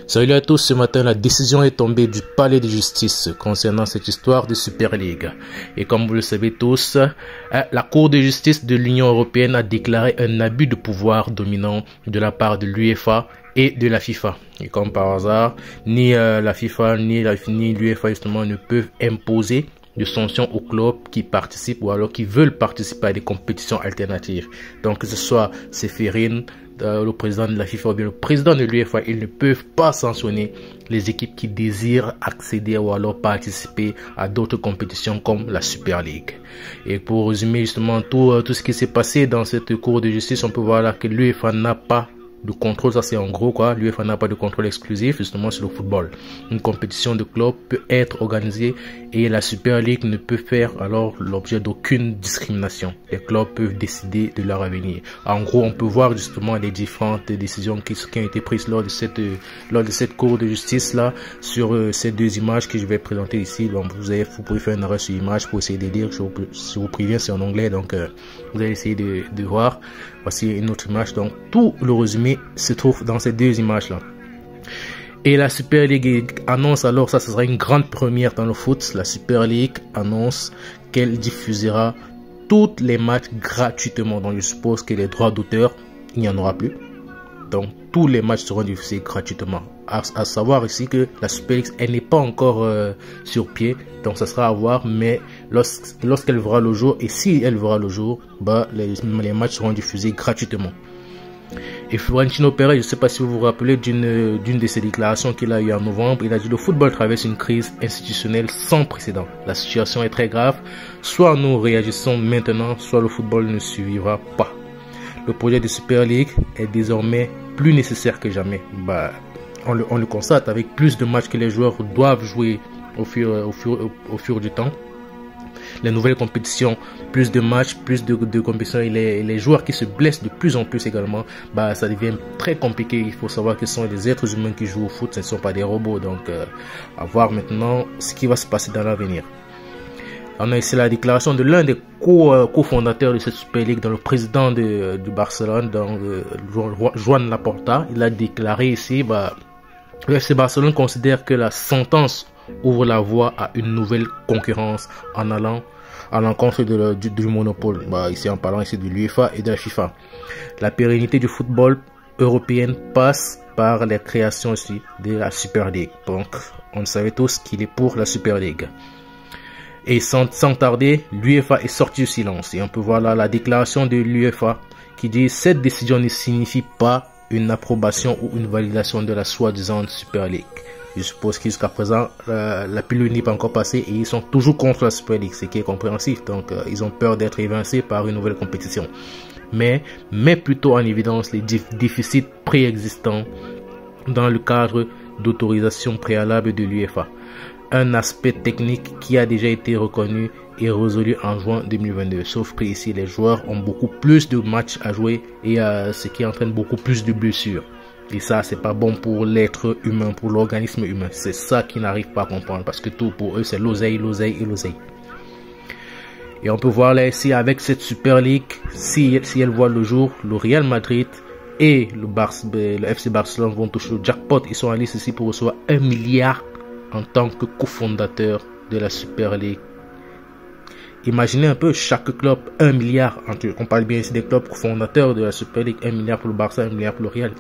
Salut à tous, ce matin la décision est tombée du palais de justice concernant cette histoire de Super League. Et comme vous le savez tous, la Cour de justice de l'Union européenne a déclaré un abus de pouvoir dominant de la part de l'UEFA et de la FIFA. Et comme par hasard, ni la FIFA ni l'UEFA justement ne peuvent imposer de sanctions aux clubs qui participent ou alors qui veulent participer à des compétitions alternatives. Donc que ce soit Ceferin, le président de la FIFA ou bien le président de l'UEFA, ils ne peuvent pas sanctionner les équipes qui désirent accéder ou alors participer à d'autres compétitions comme la Super League. Et pour résumer justement tout ce qui s'est passé dans cette cour de justice, on peut voir là que l'UEFA n'a pas de contrôle, ça c'est en gros quoi, l'UEFA n'a pas de contrôle exclusif justement sur le football. Une compétition de club peut être organisée et la Super League ne peut faire alors l'objet d'aucune discrimination. Les clubs peuvent décider de leur avenir. En gros, on peut voir justement les différentes décisions qui ont été prises lors de cette cour de justice là sur ces deux images que je vais présenter ici. Donc vous pouvez faire un arrêt sur l'image pour essayer de lire. Je vous préviens, c'est en anglais, donc vous allez essayer de voir. Voici une autre image, donc tout le résumé se trouve dans ces deux images là. Et la Super League annonce alors, ça ce sera une grande première dans le foot, la Super League annonce qu'elle diffusera tous les matchs gratuitement. Donc je suppose que les droits d'auteur, il n'y en aura plus. Donc tous les matchs seront diffusés gratuitement. À savoir ici que la Super League, elle n'est pas encore sur pied, donc ça sera à voir, mais lorsqu'elle verra le jour, et si elle verra le jour, bah les matchs seront diffusés gratuitement. Et Florentino Pérez, je ne sais pas si vous vous rappelez d'une de ses déclarations qu'il a eu en novembre, il a dit: le football traverse une crise institutionnelle sans précédent. La situation est très grave. Soit nous réagissons maintenant, soit le football ne survivra pas. Le projet de Super League est désormais plus nécessaire que jamais. Bah, on le constate avec plus de matchs que les joueurs doivent jouer au fur du temps. Les nouvelles compétitions, plus de matchs, plus de compétitions et les joueurs qui se blessent de plus en plus également, bah ça devient très compliqué. Il faut savoir que ce sont des êtres humains qui jouent au foot, ce ne sont pas des robots. Donc à voir maintenant ce qui va se passer dans l'avenir. On a ici la déclaration de l'un des cofondateurs de cette Super League, dans le président du Barcelone, donc Joan Laporta. Il a déclaré ici, le FC Barcelone considère que la sentence ouvre la voie à une nouvelle concurrence en allant à l'encontre du monopole. Ici en parlant ici de l'UEFA et de la FIFA. La pérennité du football européen passe par la création aussi de la Super League. Donc on savait tous qu'il est pour la Super League. Et sans tarder, l'UEFA est sorti du silence. Et on peut voir là la déclaration de l'UEFA qui dit: cette décision ne signifie pas une approbation ou une validation de la soi-disant Super League. Je suppose que jusqu'à présent, la pilule n'est pas encore passée et ils sont toujours contre la Super League, ce qui est compréhensif. Donc, ils ont peur d'être évincés par une nouvelle compétition. Mais plutôt en évidence les déficits préexistants dans le cadre d'autorisation préalable de l'UEFA. Un aspect technique qui a déjà été reconnu et résolu en juin 2022. Sauf que ici, les joueurs ont beaucoup plus de matchs à jouer et ce qui entraîne beaucoup plus de blessures. Et ça, c'est pas bon pour l'être humain, pour l'organisme humain. C'est ça qu'ils n'arrivent pas à comprendre, parce que tout pour eux, c'est l'oseille, l'oseille et l'oseille. Et on peut voir là ici, avec cette Super League, si elle voit le jour, le Real Madrid et le FC Barcelone vont toucher le jackpot. Ils sont en liste ici pour recevoir 1 milliard en tant que cofondateur de la Super League. Imaginez un peu, chaque club 1 milliard. On parle bien ici des clubs fondateurs de la Super League. 1 milliard pour le Barça, 1 milliard pour le Real.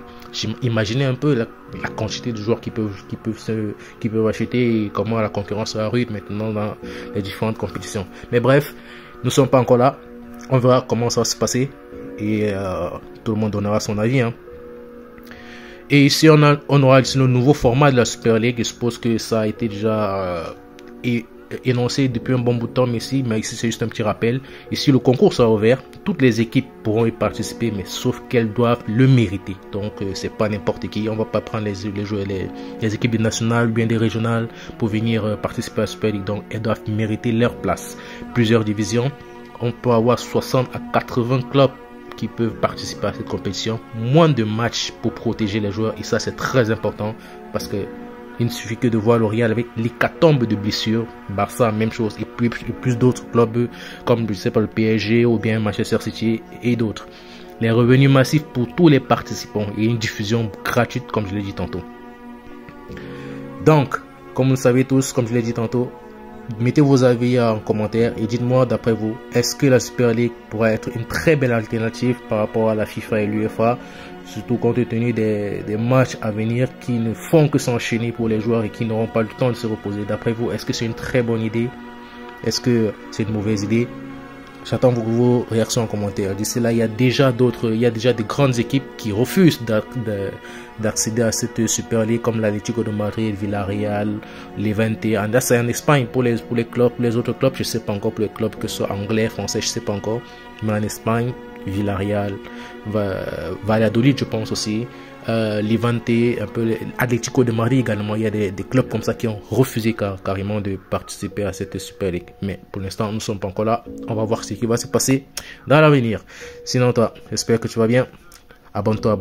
Imaginez un peu la quantité de joueurs qui peuvent acheter et comment la concurrence sera rude maintenant dans les différentes compétitions. Mais bref, nous ne sommes pas encore là. On verra comment ça va se passer et tout le monde donnera son avis. Et ici, on aura ici le nouveau format de la Super League. Je suppose que ça a été déjà énoncé depuis un bon bout de temps, mais ici c'est juste un petit rappel. Ici, le concours sera ouvert. Toutes les équipes pourront y participer, mais sauf qu'elles doivent le mériter. Donc, c'est pas n'importe qui. On va pas prendre les équipes nationales ou bien des régionales pour venir participer à la Super League. Donc, elles doivent mériter leur place. Plusieurs divisions. On peut avoir 60 à 80 clubs qui peuvent participer à cette compétition. Moins de matchs pour protéger les joueurs, et ça c'est très important parce que il ne suffit que de voir le Real avec l'hécatombe de blessures. Barça, même chose, et plus d'autres clubs comme je sais pas le PSG ou bien Manchester City et d'autres. Les revenus massifs pour tous les participants et une diffusion gratuite comme je l'ai dit tantôt. Donc, comme vous le savez tous, comme je l'ai dit tantôt, mettez vos avis en commentaire et dites-moi d'après vous, est-ce que la Super League pourrait être une très belle alternative par rapport à la FIFA et l'UEFA, surtout compte tenu des matchs à venir qui ne font que s'enchaîner pour les joueurs et qui n'auront pas le temps de se reposer. D'après vous, est-ce que c'est une très bonne idée? Est-ce que c'est une mauvaise idée? J'attends vos réactions en commentaire. D'ici là, il y a déjà des grandes équipes qui refusent d'accéder à cette Super League comme l'Atlético de Madrid, Villarreal, Levante. C'est en Espagne pour les clubs, les autres clubs, je sais pas encore, pour les clubs que ce soit anglais, français, je sais pas encore. Mais en Espagne, Villarreal, Valladolid, je pense aussi, Levante, un peu Atlético de Madrid également. Il y a des clubs comme ça qui ont refusé carrément de participer à cette Super League. Mais pour l'instant, nous ne sommes pas encore là. On va voir ce qui va se passer dans l'avenir. Sinon, toi, j'espère que tu vas bien. Abonne-toi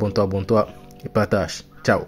et partage. Ciao.